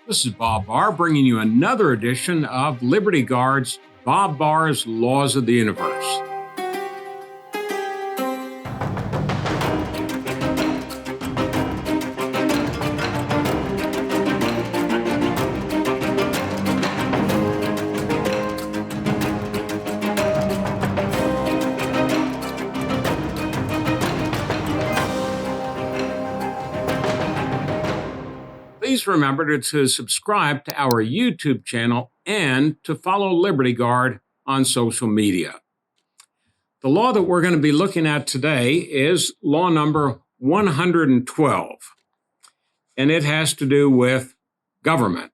This is Bob Barr bringing you another edition of Liberty Guard's Bob Barr's Laws of the Universe. Please remember to subscribe to our YouTube channel and to follow Liberty Guard on social media. The law that we're going to be looking at today is law number 112, and it has to do with government.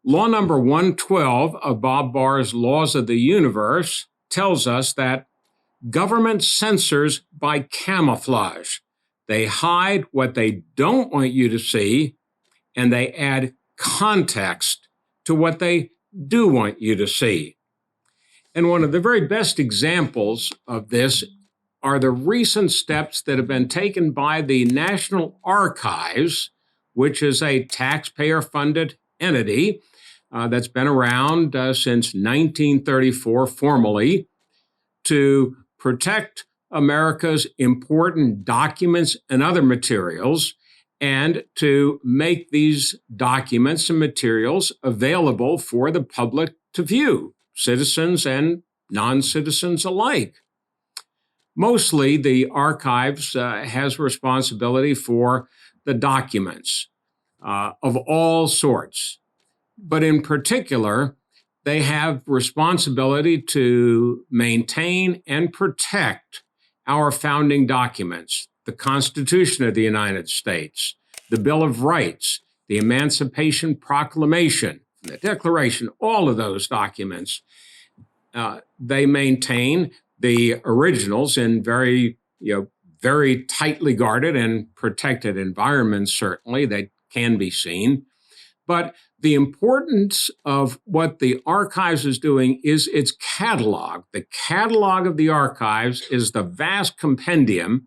Law number 112 of Bob Barr's Laws of the Universe tells us that government censors by camouflage. They hide what they don't want you to see, and they add context to what they do want you to see. And one of the very best examples of this are the recent steps that have been taken by the National Archives, which is a taxpayer-funded entity that's been around since 1934 formally, to protect America's important documents and other materials, and to make these documents and materials available for the public to view, citizens and non-citizens alike. Mostly, the archives has responsibility for the documents of all sorts. But in particular, they have responsibility to maintain and protect our founding documents, the Constitution of the United States, the Bill of Rights, the Emancipation Proclamation, the Declaration, all of those documents. They maintain the originals in very tightly guarded and protected environments, certainly, that can be seen. But the importance of what the archives is doing is its catalog. The catalog of the archives is the vast compendium,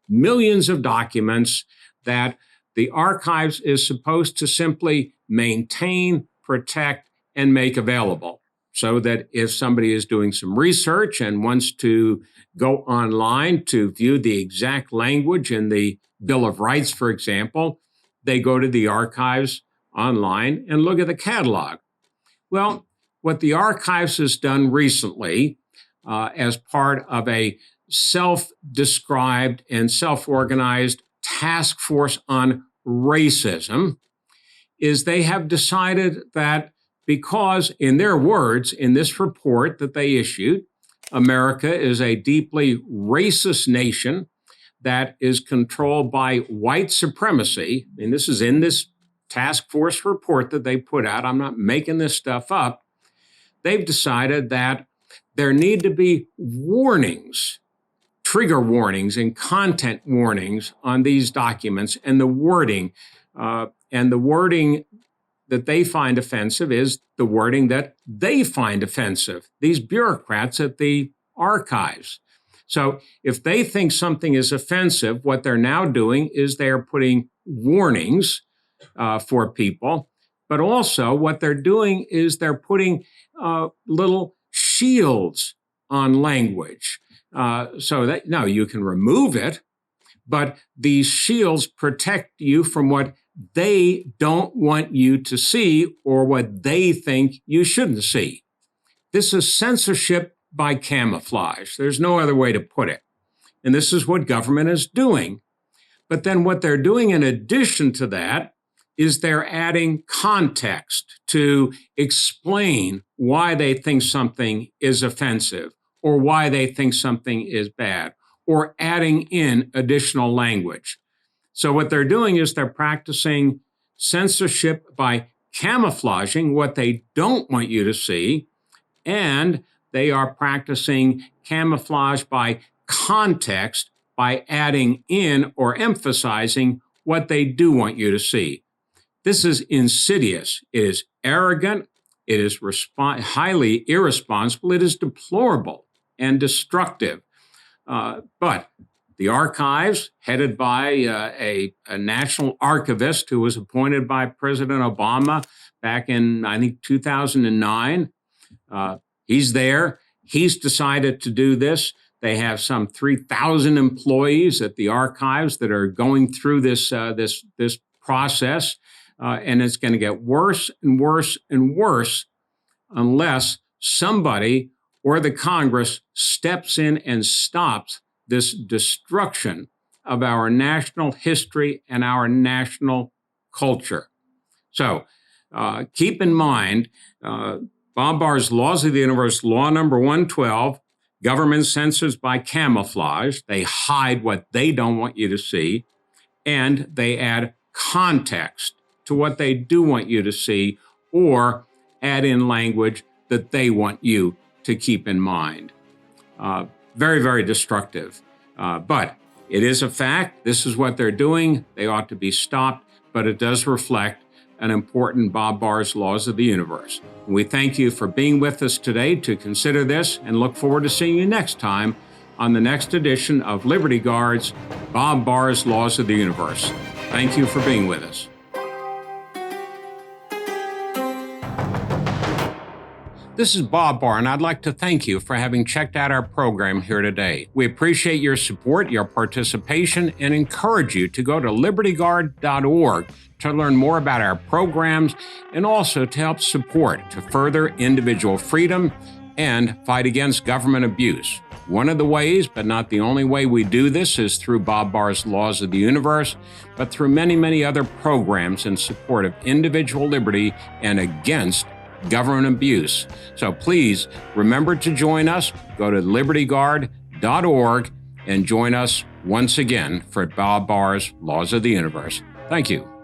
millions of documents that the archives is supposed to simply maintain, protect, and make available, so that if somebody is doing some research and wants to go online to view the exact language in the Bill of Rights, for example, they go to the archives online and look at the catalog. Well, what the archives has done recently as part of a self-described and self-organized task force on racism is they have decided that because, in their words, in this report that they issued, America is a deeply racist nation that is controlled by white supremacy, and this is in this task force report that they put out, I'm not making this stuff up, they've decided that there need to be warnings, trigger warnings and content warnings on these documents, and the wording that they find offensive is the wording that they find offensive, these bureaucrats at the archives. So if they think something is offensive, what they're now doing is they're putting warnings for people, but also what they're doing is they're putting little shields on language. So that now you can remove it, but these shields protect you from what they don't want you to see or what they think you shouldn't see. This is censorship by camouflage. There's no other way to put it. And this is what government is doing. But then what they're doing in addition to that is they're adding context to explain why they think something is offensive or why they think something is bad, or adding in additional language. So what they're doing is they're practicing censorship by camouflaging what they don't want you to see, and they are practicing camouflage by context by adding in or emphasizing what they do want you to see. This is insidious. It is arrogant. It is highly irresponsible. It is deplorable and destructive. But The archives, headed by a national archivist who was appointed by President Obama back in, I think, 2009. He's there. He's decided to do this. They have some 3,000 employees at the archives that are going through this process, and it's going to get worse and worse and worse unless somebody or the Congress steps in and stops this destruction of our national history and our national culture. So keep in mind, Bob Barr's Laws of the Universe, law number 112, government censors by camouflage. They hide what they don't want you to see, and they add context to what they do want you to see, or add in language that they want you to keep in mind. Very, very destructive. But it is a fact. This is what they're doing. They ought to be stopped, but it does reflect an important Bob Barr's Laws of the Universe. We thank you for being with us today to consider this, and look forward to seeing you next time on the next edition of Liberty Guard's Bob Barr's Laws of the Universe. Thank you for being with us. This is Bob Barr, and I'd like to thank you for having checked out our program here today. We appreciate your support, your participation, and encourage you to go to libertyguard.org to learn more about our programs, and also to help support to further individual freedom and fight against government abuse. One of the ways, but not the only way we do this, is through Bob Barr's Laws of the Universe, but through many, many other programs in support of individual liberty and against government abuse. So please remember to join us. Go to libertyguard.org and join us once again for Bob Barr's Laws of the Universe. Thank you.